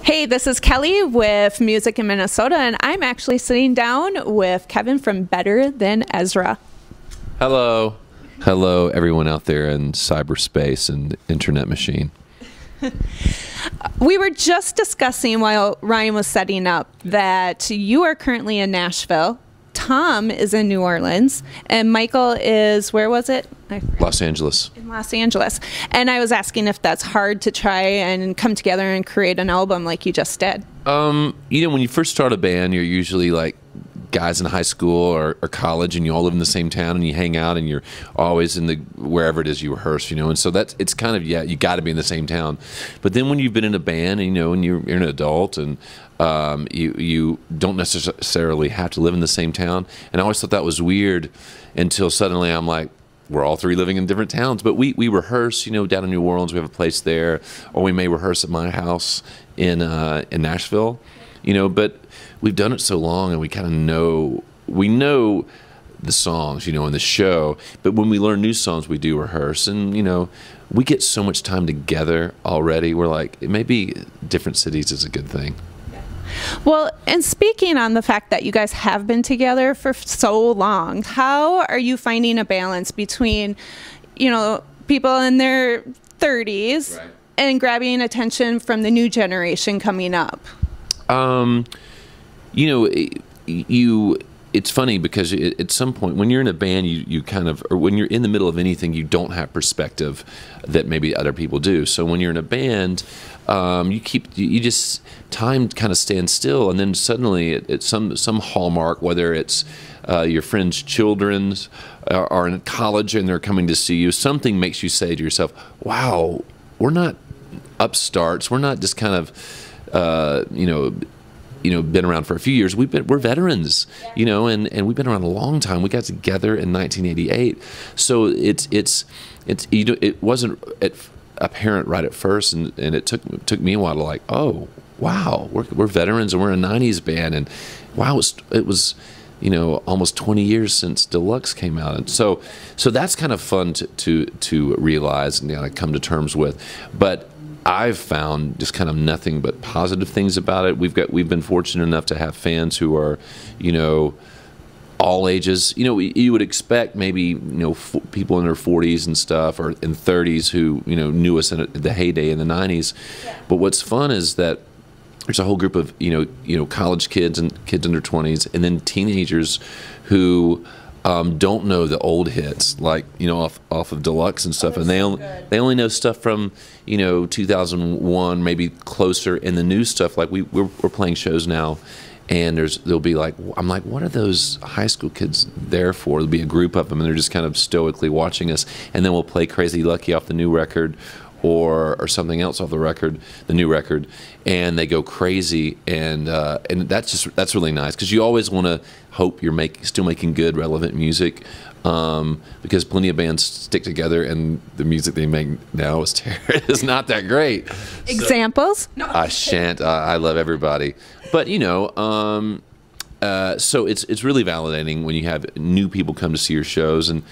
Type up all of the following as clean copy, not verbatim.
Hey, this is Kelly with Musin In Minnesota, and I'm actually sitting down with Kevin from Better Than Ezra. Hello. Hello, everyone out there in cyberspace and internet machine. We were just discussing while Ryan was setting up that you are currently in Nashville, Tom is in New Orleans, and Michael is, where was it? Los Angeles. In Los Angeles. And I was asking if that's hard to try and come together and create an album like you just did. When you first start a band, you're usually like guys in high school or college, and you all live in the same town, and you hang out, and you're always in the wherever it is you rehearse, and so it's kind of, yeah, you got to be in the same town. But then when you've been in a band, and and you're an adult, and you don't necessarily have to live in the same town. And I always thought that was weird until suddenly I'm like, we're all three living in different towns, but we rehearse, down in New Orleans. We have a place there, or we may rehearse at my house in Nashville, But we've done it so long, and we kind of know the songs, in the show. But when we learn new songs, we do rehearse, and we get so much time together already. We're like, maybe different cities is a good thing. Well, and speaking on the fact that you guys have been together for so long, how are you finding a balance between, people in their 30s right, and grabbing attention from the new generation coming up? It's funny because at some point when you're in a band, you kind of, or when you're in the middle of anything, you don't have perspective that maybe other people do. So when you're in a band, time kind of stands still, and then suddenly it's some hallmark, whether it's your friend's children's are in college and they're coming to see you, something makes you say to yourself, wow, we're not upstarts, we're not just kind of been around for a few years. We're veterans, and we've been around a long time. We got together in 1988, so it wasn't apparent right at first, and it took me a while to like, oh wow, we're veterans, and we're a '90s band, and wow, it was almost 20 years since Deluxe came out, and so that's kind of fun to realize and come to terms with, but I've found just kind of nothing but positive things about it. We've been fortunate enough to have fans who are, all ages. You would expect maybe people in their 40s and stuff, or in 30s who knew us in the heyday in the 90s. Yeah. But what's fun is that there's a whole group of college kids and kids under 20s, and then teenagers who don't know the old hits, like off of Deluxe and stuff, and they only know stuff from 2001, maybe closer, in the new stuff. Like we're playing shows now, and they'll be like, I'm like, what are those high school kids there for? There'll be a group of them, and they're just kind of stoically watching us, and then we'll play Crazy Lucky off the new record, or something else off the new record, and they go crazy, and that's really nice, because you always want to hope you're still making good, relevant music, because plenty of bands stick together and the music they make now is not that great. Examples? So, no, I shan't. I love everybody, but so it's really validating when you have new people come to see your shows, and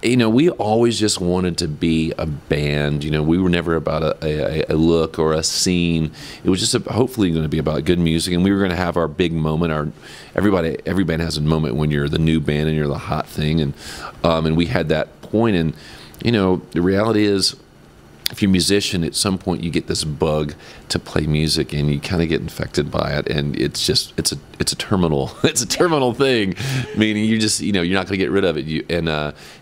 we always just wanted to be a band. We were never about a look or a scene. It was just hopefully going to be about good music, and we were going to have our big moment. Every band has a moment when you're the new band and you're the hot thing, and we had that point. And the reality is, if you're a musician, at some point you get this bug to play music, and you kind of get infected by it, and it's a terminal thing, meaning you're not going to get rid of it.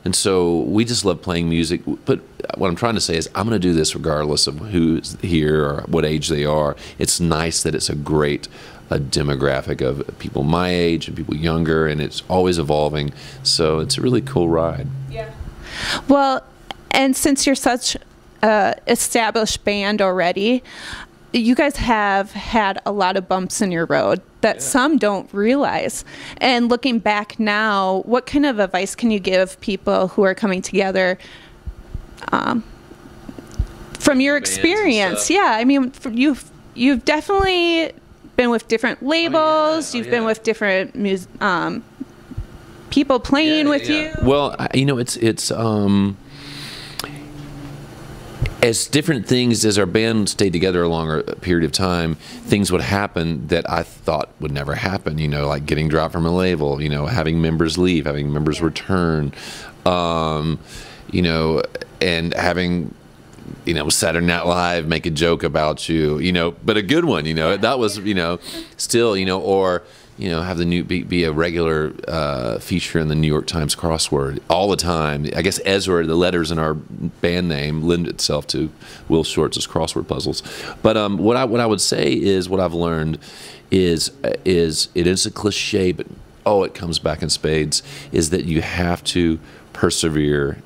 And so we just love playing music. But what I'm trying to say is, I'm going to do this regardless of who's here or what age they are. It's nice that it's a demographic of people my age and people younger, and it's always evolving. So it's a really cool ride. Yeah. Well, and since you're such established band already, you guys have had a lot of bumps in your road that some don't realize. And looking back now, what kind of advice can you give people who are coming together from your experience? Yeah, I mean, you've definitely been with different labels. You've been with different people playing with you. Well, it's as different things, as our band stayed together a longer period of time, things would happen that I thought would never happen, you know, like getting dropped from a label, you know, having members leave, having members return, you know, and having, you know, Saturday Night Live make a joke about you, you know, but a good one, you know, that was, you know, still, you know, or, you know, have the new be a regular feature in the New York Times crossword all the time. I guess Ezra, the letters in our band name, lend itself to Will Shortz's crossword puzzles. But what I would say is, what I've learned is it is a cliche, but oh, it comes back in spades, is that you have to persevere.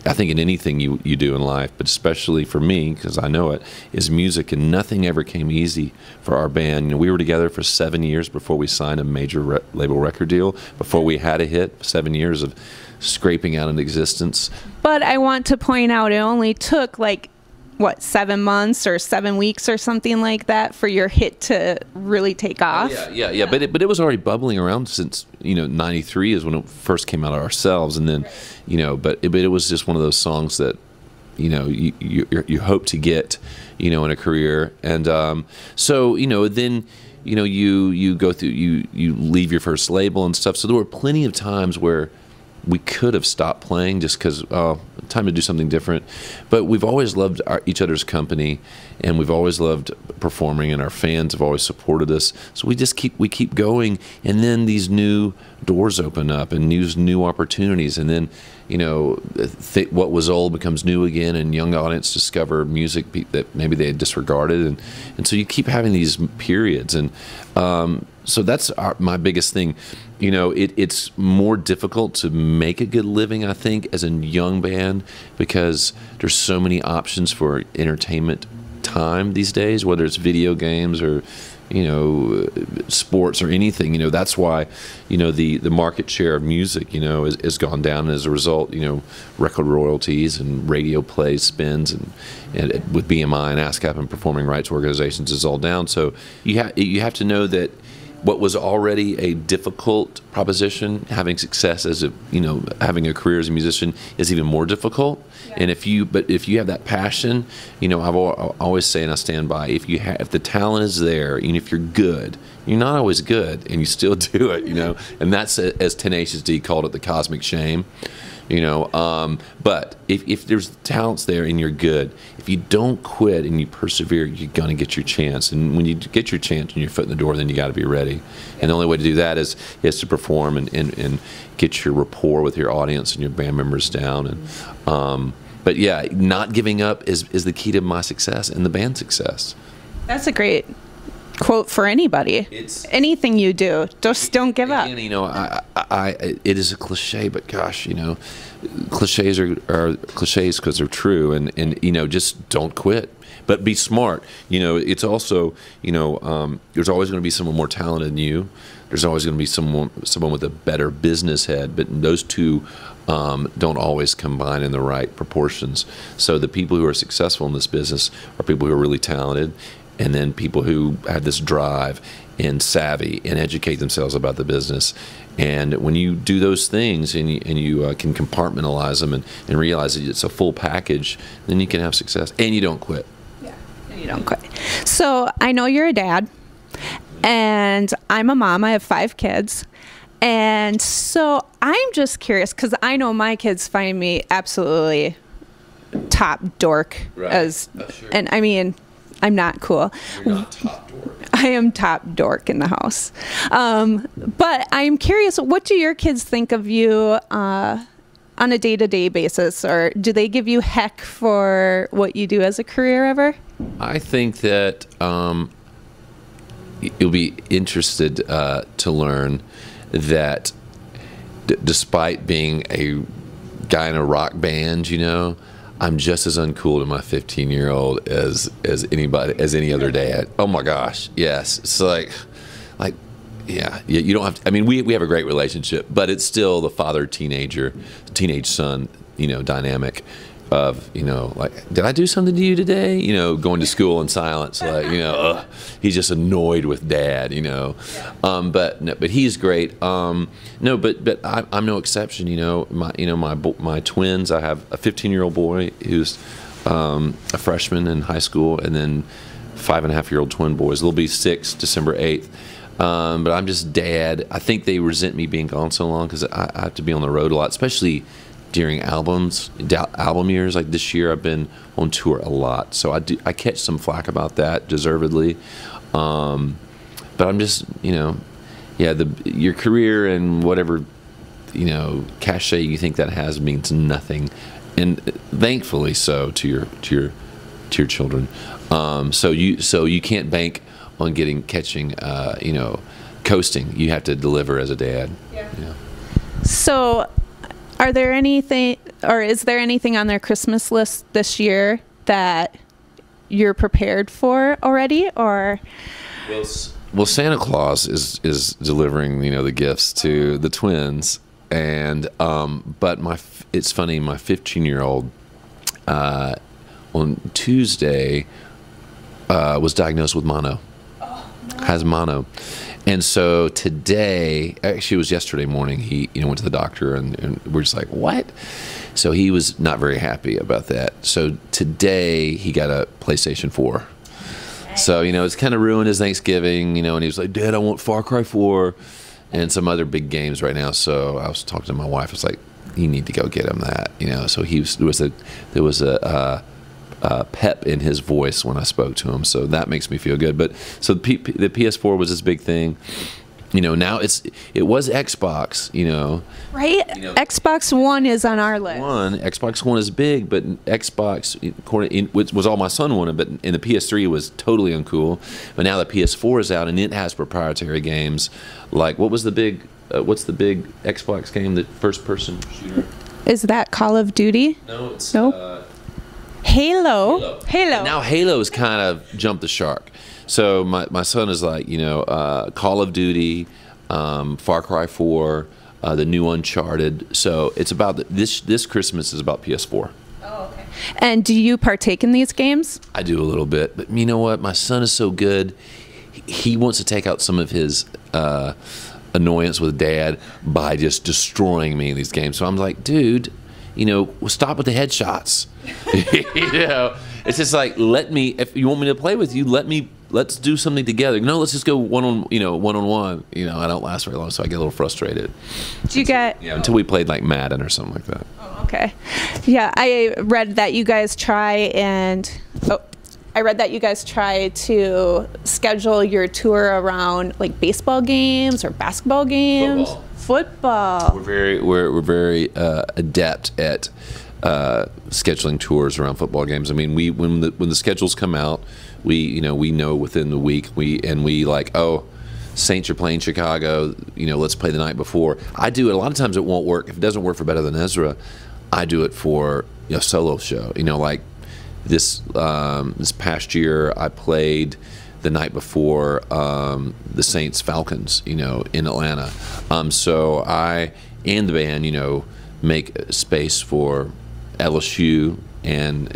I think in anything you do in life, but especially for me, because I know it, is music, and nothing ever came easy for our band. You know, we were together for 7 years before we signed a major label record deal, before we had a hit, 7 years of scraping out an existence. But I want to point out, it only took like, what, 7 months or 7 weeks or something like that for your hit to really take off? Oh, yeah. But it was already bubbling around since, you know, 93 is when it first came out of ourselves. And then, you know, but it was just one of those songs that, you know, you hope to get, you know, in a career. And so, you know, then, you know, you go through, you leave your first label and stuff. So there were plenty of times where we could have stopped playing just because, oh, time to do something different. But we've always loved each other's company, and we've always loved performing, and our fans have always supported us. So we just keep going, and then these new doors open up and these new opportunities, and then, you know, what was old becomes new again, and young audience discover music that maybe they had disregarded, and so you keep having these periods, and so that's my biggest thing. You know, it's more difficult to make a good living, I think, as a young band, because there's so many options for entertainment time these days, whether it's video games or, you know, sports or anything. You know, that's why, you know, the market share of music, you know, has gone down, and as a result, you know, record royalties and radio plays, spins, and with BMI and ASCAP and performing rights organizations is all down. So you have to know that what was already a difficult proposition, having success as a, you know, having a career as a musician, is even more difficult. Yeah. And if you have that passion, you know, I always say, and I stand by, if the talent is there, and if you're good, you're not always good, and you still do it, you know, and that's, as Tenacious D called it, the cosmic shame. You know, but if there's talents there and you're good, if you don't quit and you persevere, you're gonna get your chance. And when you get your chance and your foot in the door, then you got to be ready. And the only way to do that is to perform and get your rapport with your audience and your band members down. And but yeah, not giving up is the key to my success and the band's success. That's a great quote for anybody. Anything you do, just don't give up. You know, it is a cliche, but gosh, you know, cliches are cliches because they're true, and you know, just don't quit, but be smart. You know, it's also, you know, there's always going to be someone more talented than you. There's always going to be someone with a better business head, but those two don't always combine in the right proportions. So the people who are successful in this business are people who are really talented, and then people who have this drive and savvy and educate themselves about the business. And when you do those things and you can compartmentalize them and realize that it's a full package, then you can have success, and you don't quit. Yeah, and you don't quit. So I know you're a dad, and I'm a mom. I have 5 kids. And so I'm just curious, because I know my kids find me absolutely top dork. Right. Sure. And I mean, I'm not cool. You're not top dork. I am top dork in the house. But I'm curious, what do your kids think of you on a day-to-day basis? Or do they give you heck for what you do as a career ever? I think that you'll be interested to learn that despite being a guy in a rock band, you know, I'm just as uncool to my 15-year-old as any other dad. Oh my gosh, yes. It's like, yeah. You don't have to, I mean, we have a great relationship, but it's still the teenage son, you know, dynamic of, you know, like, did I do something to you today? You know, going to school in silence, like, you know, he's just annoyed with dad, you know. But he's great. No, but I'm no exception. You know, my twins. I have a 15-year-old boy who's a freshman in high school, and then 5.5-year-old twin boys. They'll be 6 December 8th. But I'm just dad. I think they resent me being gone so long because I have to be on the road a lot, especially during album years. Like this year, I've been on tour a lot, so I catch some flack about that, deservedly. But I'm just, your career and whatever, cachet you think that has means nothing, and thankfully so to your children. So you can't bank on catching, coasting. You have to deliver as a dad. Yeah. So, is there anything on their Christmas list this year that you're prepared for already, or? Well, Santa Claus is delivering, the gifts to the twins, and but it's funny. My 15-year-old on Tuesday was diagnosed with mono. Has mono, and so today, actually it was yesterday morning, he went to the doctor, and we're just like, what? So he was not very happy about that. So today he got a PlayStation 4. So it's kind of ruined his Thanksgiving, and he was like, Dad, I want Far Cry 4 and some other big games right now. So I was talking to my wife. I was like, you need to go get him that, So there was a pep in his voice when I spoke to him, so that makes me feel good. But so the PS4 was this big thing. Now it was Xbox. Right. Xbox One is on our list. Xbox One is big, but Xbox, which was all my son wanted, but in the PS3 was totally uncool. But now the PS4 is out, and it has proprietary games. Like what's the big Xbox game? The first-person shooter. Is that Call of Duty? No, it's Halo. And now Halo's kind of jumped the shark. So my son is like, Call of Duty, Far Cry 4, the new Uncharted. So it's about this Christmas is about PS4. Oh, okay. And do you partake in these games? I do a little bit, but you know what? My son is so good. He wants to take out some of his annoyance with Dad by just destroying me in these games. So I'm like, dude, stop with the headshots. It's just like, if you want me to play with you, let's do something together. No, let's just go one on one. I don't last very long, so I get a little frustrated. Until we played like Madden or something like that. Oh, okay. Yeah, I read that you guys try to schedule your tour around like baseball games or basketball games. Football. We're very adept at scheduling tours around football games. I mean, when the schedules come out, we know within the week. We like, oh, Saints are playing Chicago. Let's play the night before. I do it a lot of times. It won't work if it doesn't work for Better Than Ezra. I do it for a solo show. Like this past year, I played the night before the Saints Falcons, in Atlanta. So I and the band, make space for LSU and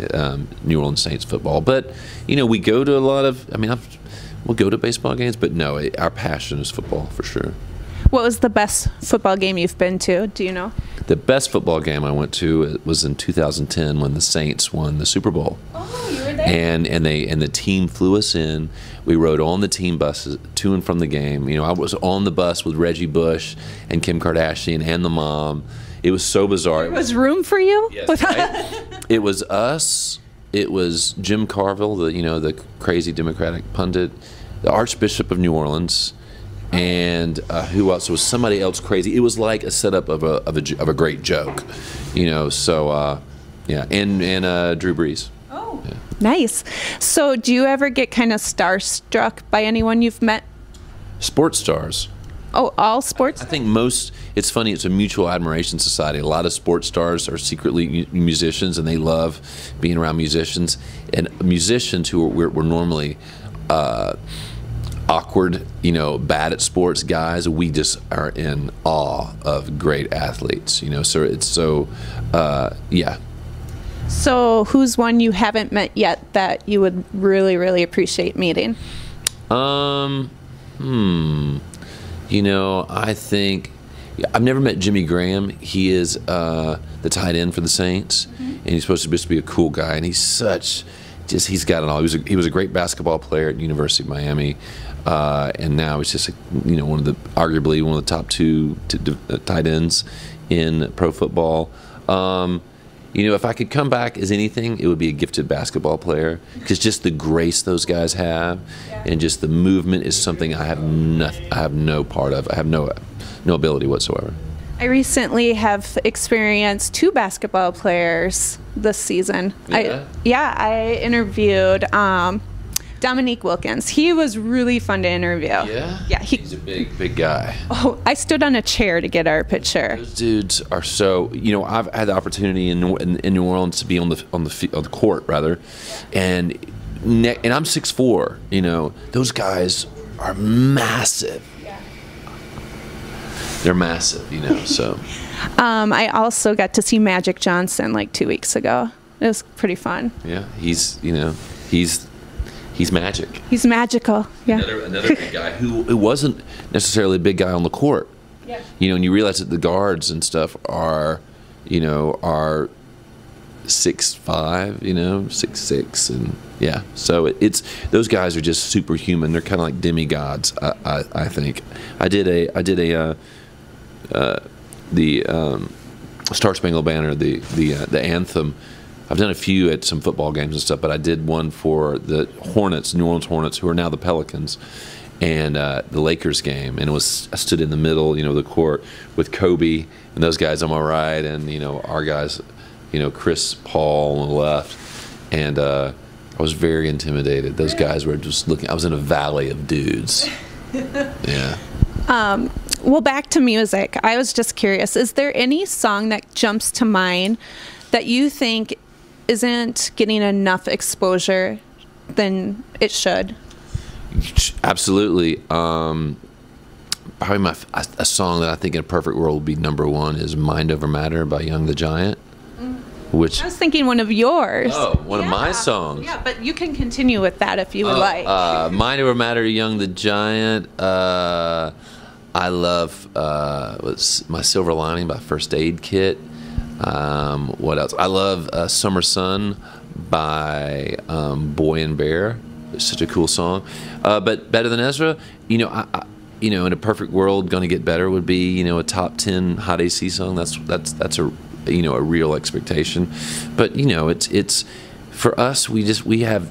New Orleans Saints football. But we go to a lot of. We'll go to baseball games, but no, our passion is football for sure. What was the best football game you've been to? Do you know? The best football game I went to was in 2010 when the Saints won the Super Bowl. Oh, you were there. And the team flew us in. We rode on the team buses to and from the game. I was on the bus with Reggie Bush and Kim Kardashian and the mom. It was so bizarre. There was room for you? Yes, right? It was us. It was Jim Carville, the crazy Democratic pundit, the Archbishop of New Orleans, and who else? It was somebody else crazy. It was like a setup of a great joke, So yeah, and Drew Brees. Oh, yeah. Nice. So, do you ever get kind of starstruck by anyone you've met? Sports stars. Oh, all sports? I think most. It's funny. It's a mutual admiration society. A lot of sports stars are secretly musicians, and they love being around musicians. And musicians who we're normally awkward, bad at sports guys, we just are in awe of great athletes. So it's so, yeah. So who's one you haven't met yet that you would really, really appreciate meeting? I think Yeah, I've never met Jimmy Graham. He is the tight end for the Saints, and he's supposed to just be a cool guy. And he's he's got it all. He was a great basketball player at University of Miami, and now he's just arguably one of the top two tight ends in pro football. If I could come back as anything, it would be a gifted basketball player, because just the grace those guys have, and just the movement is something I have no part of. I have no ability whatsoever. I recently have experienced 2 basketball players this season. Yeah? I interviewed Dominique Wilkins. He was really fun to interview. Yeah? Yeah. He's a big guy. Oh, I stood on a chair to get our picture. Those dudes are so. I've had the opportunity in New Orleans to be on the court rather, and I'm 6'4". Those guys are massive. They're massive, so. I also got to see Magic Johnson like 2 weeks ago. It was pretty fun. Yeah, he's magic. He's magical. Yeah. Another big guy who wasn't necessarily a big guy on the court. Yeah. And you realize that the guards and stuff are 6'5", 6'6", and yeah. So it's those guys are just superhuman. They're kind of like demigods. I think. I did the Star Spangled Banner, the anthem. I've done a few at some football games and stuff, but I did one for the Hornets, New Orleans Hornets, who are now the Pelicans, and the Lakers game. And I stood in the middle, the court with Kobe and those guys on my right, and our guys, Chris Paul on the left, and I was very intimidated. Those guys were just looking. I was in a valley of dudes. Yeah. Well, back to music. I was just curious, is there any song that jumps to mind that you think isn't getting enough exposure than it should? Absolutely. Probably a song that I think in a perfect world would be #1 is Mind Over Matter by Young the Giant. Which I was thinking one of yours. Oh, one of my songs. Yeah, but you can continue with that if you would like. Mind Over Matter, Young the Giant. I love My Silver Lining by First Aid Kit. What else? I love Summer Sun by Boy and Bear. It's such a cool song. But Better Than Ezra, in a perfect world, Gonna Get Better would be, a top 10 hot AC song. That's a a real expectation. But it's for us. We have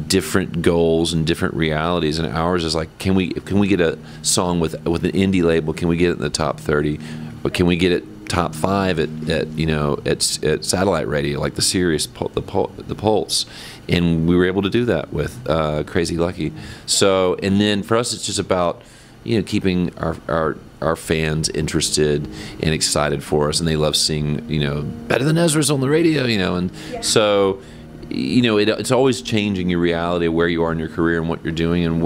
different goals and different realities, and ours is like, can we get a song with an indie label? Can we get it in the top 30? Or can we get it top 5 at satellite radio, like the Sirius, the Pulse? And we were able to do that with Crazy Lucky. So, and then for us, it's just about keeping our fans interested and excited for us, and they love seeing Better Than Ezra's on the radio, and so it's always changing your reality of where you are in your career and what you're doing and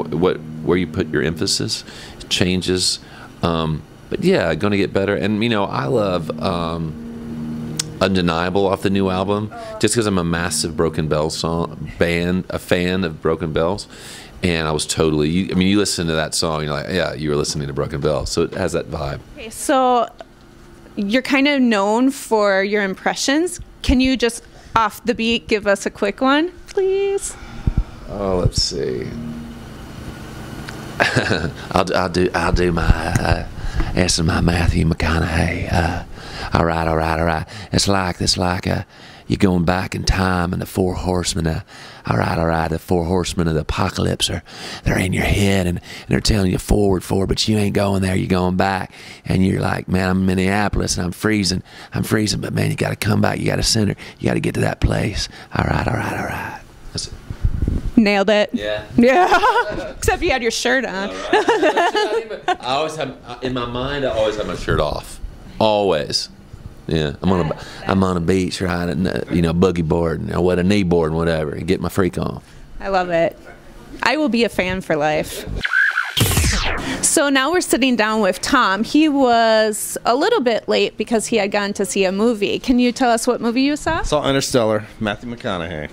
where you put your emphasis. It changes. But yeah, Gonna Get Better. And, I love Undeniable off the new album, just because I'm a massive Broken Bells fan of Broken Bells. And I was totally, you listen to that song, you're like, yeah, you were listening to Broken Bells. So it has that vibe. Okay, so you're kind of known for your impressions. Can you just, off the beat, give us a quick one, please? Oh, let's see. I'll do my answer my Matthew McConaughey. All right. It's like you're going back in time, and the 4 horsemen. All right. The 4 horsemen of the apocalypse they're in your head, and they're telling you forward, but you ain't going there. You're going back, and you're like, man, I'm in Minneapolis and I'm freezing, but man, you got to come back. You got to center. You got to get to that place. All right. That's it. Nailed it. Yeah. Except you had your shirt on. I always have in my mind. I always have my shirt off. Always. Yeah. I'm on a beach riding, buggy board, a knee board, and whatever, and get my freak on. I love it. I will be a fan for life. So now we're sitting down with Tom. He was a little bit late because he had gone to see a movie. Can you tell us what movie you saw? Saw Interstellar, Matthew McConaughey.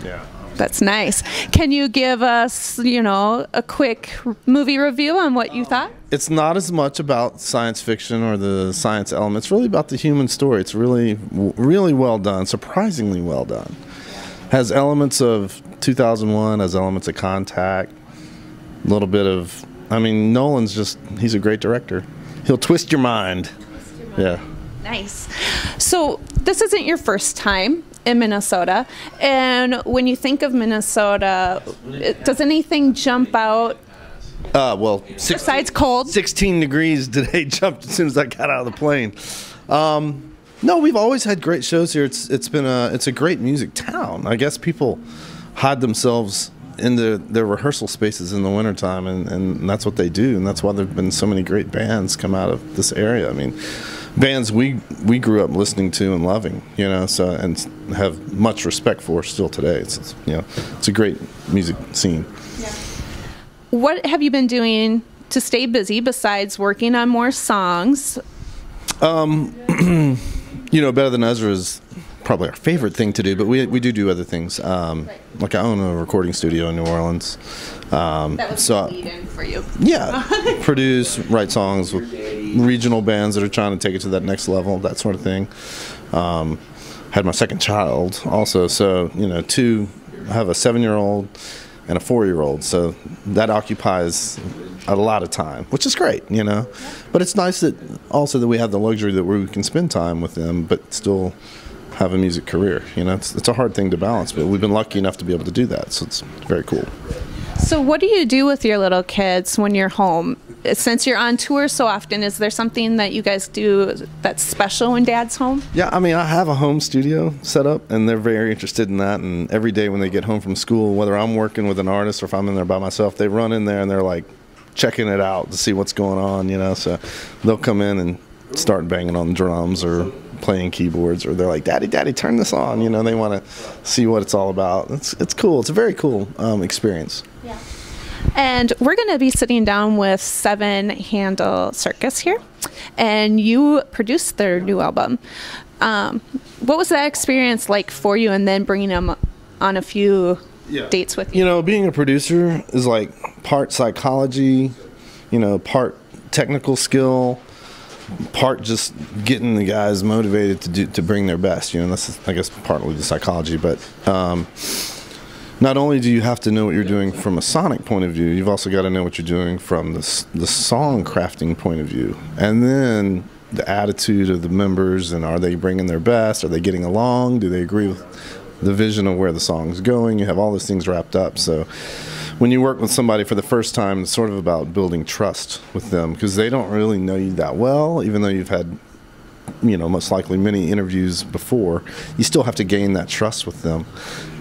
Yeah. That's nice. Can you give us, a quick movie review on what you thought? It's not as much about science fiction or the science element. It's really about the human story. It's really, really well done, surprisingly well done. Has elements of 2001, has elements of Contact, a little bit of, Nolan's he's a great director. He'll twist your mind. Yeah. Nice. So this isn't your first time in Minnesota, and when you think of Minnesota, does anything jump out? Besides cold? 16 degrees today jumped as soon as I got out of the plane. No, we've always had great shows here. It's a great music town. I guess people hide themselves in their rehearsal spaces in the wintertime, and that's what they do, and that's why there have been so many great bands come out of this area. Bands we grew up listening to and loving, and have much respect for still today. It's a great music scene. Yeah. What have you been doing to stay busy besides working on more songs? Better Than Ezra is probably our favorite thing to do, but we do other things. Like I own a recording studio in New Orleans. That was a lead-in for you. Yeah, produce, write songs with regional bands that are trying to take it to that next level, that sort of thing. Had my second child also, so I have a 7-year-old and a 4-year-old, so that occupies a lot of time, which is great, But it's nice that we have the luxury that we can spend time with them, but still have a music career. It's a hard thing to balance, but we've been lucky enough to be able to do that, so it's very cool. So what do you do with your little kids when you're home? Since you're on tour so often, is there something that you guys do that's special when Dad's home? Yeah, I have a home studio set up, and they're very interested in that. And every day when they get home from school, whether I'm working with an artist or if I'm in there by myself, they run in there and they're like checking it out to see what's going on, So they'll come in and start banging on drums or playing keyboards, or they're like, Daddy, turn this on. They want to see what it's all about. It's cool. It's a very cool experience. Yeah. And we're going to be sitting down with Seven Handle Circus here, and you produced their new album. What was that experience like for you, and then bringing them on a few dates with you? Being a producer is like part psychology, part technical skill, part just getting the guys motivated to bring their best. That's, I guess, partly the psychology, but not only do you have to know what you're doing from a sonic point of view, you've also got to know what you're doing from the song crafting point of view. And then the attitude of the members, and are they bringing their best? Are they getting along? Do they agree with the vision of where the song's going? You have all those things wrapped up. So when you work with somebody for the first time, it's sort of about building trust with them, because they don't really know you that well, even though you've had most likely many interviews before. You still have to gain that trust with them.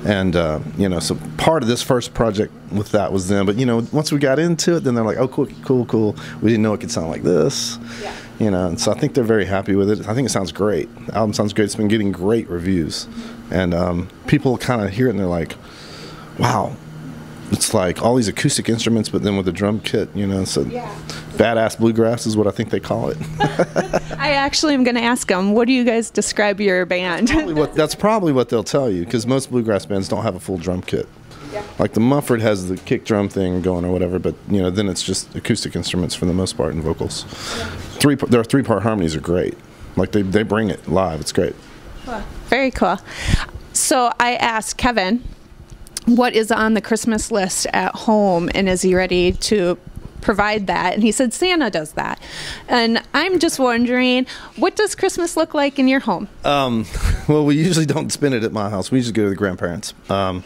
And, so part of this first project with that was them. But, once we got into it, then they're like, oh, cool. We didn't know it could sound like this. Yeah. And so I think they're very happy with it. I think it sounds great. The album sounds great. It's been getting great reviews. And people kind of hear it and they're like, wow. It's like all these acoustic instruments, but then with a drum kit, so badass bluegrass is what I think they call it. I actually am going to ask them, what do you guys describe your band? That's probably what they'll tell you, because most bluegrass bands don't have a full drum kit. Yeah. Like the Mumford has the kick drum thing going or whatever, but then it's just acoustic instruments for the most part and vocals. Yeah. Their 3-part harmonies are great. Like they bring it live. It's great. Cool. Very cool. So I asked Kevin, what is on the Christmas list at home, and is he ready to provide that? And he said Santa does that. And I'm just wondering, what does Christmas look like in your home? Well, we usually don't spend it at my house. We usually go to the grandparents. I'm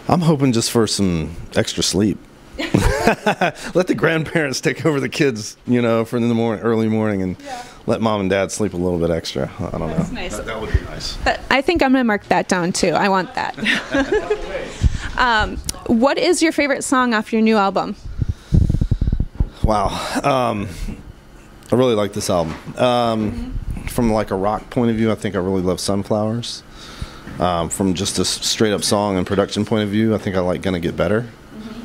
hoping just for some extra sleep. Let the grandparents take over the kids, for the early morning, and let mom and dad sleep a little bit extra. I don't know. Nice. That would be nice. I think I'm going to mark that down too. I want that. What is your favorite song off your new album? Wow. I really like this album. From like a rock point of view, I think I really love Sunflowers. From just a straight up song and production point of view, I think I like Gonna Get Better.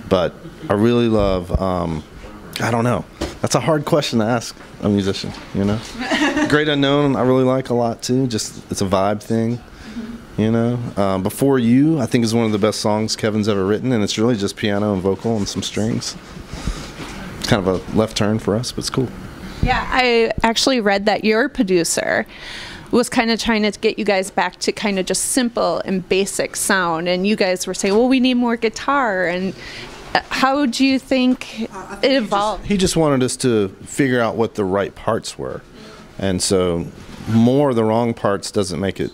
But I really love, I don't know. That's a hard question to ask a musician, Great Unknown I really like a lot too. Just, it's a vibe thing. You know, Before You, I think, is one of the best songs Kevin's ever written, and it's really just piano and vocal and some strings. It's kind of a left turn for us, but it's cool. Yeah, I actually read that your producer was kind of trying to get you guys back to kind of just simple and basic sound, and you guys were saying, well, we need more guitar. And how do you think it evolved? He just wanted us to figure out what the right parts were, and so more of the wrong parts doesn't make it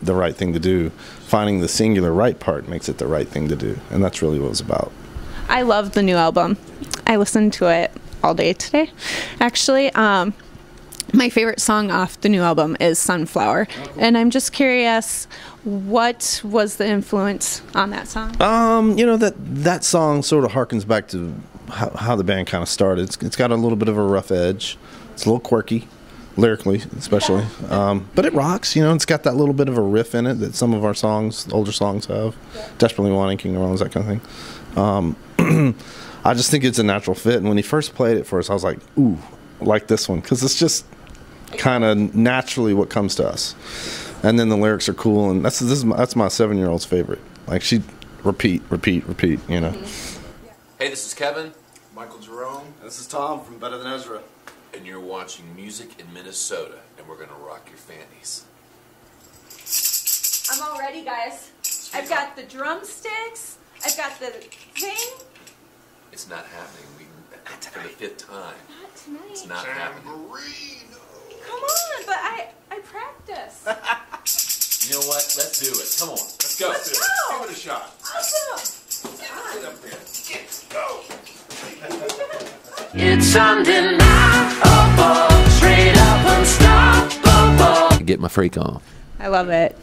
the right thing to do. Finding the singular right part makes it the right thing to do, and that's really what it was about. I love the new album. I listened to it all day today, actually. My favorite song off the new album is Sunflower, and I'm just curious, what was the influence on that song? You know, that song sort of harkens back to how the band kind of started. It's got a little bit of a rough edge. It's a little quirky, lyrically especially, but it rocks. You know, it's got that little bit of a riff in it that some of our songs, older songs, have. Desperately Wanting, King of Realms, that kind of thing. I just think it's a natural fit, and when he first played it for us, I was like, ooh, I like this one, because it's just kind of naturally what comes to us. And then the lyrics are cool, and that's my 7-year-old's favorite. Like, she repeat, you know. Hey, this is Kevin. Michael Jerome. This is Tom from Better Than Ezra. And you're watching Music in Minnesota, and we're going to rock your fannies. I'm all ready, guys. I've got the drumsticks. I've got the thing. It's not happening. For the 5th time. Not tonight. It's not happening. Come on, but I practice. You know what? Let's do it. Come on. Let's go. Let's go. Give it a shot. Awesome. Get up there. Get go. It's undeniable, straight up unstoppable. Get my freak on. I love it.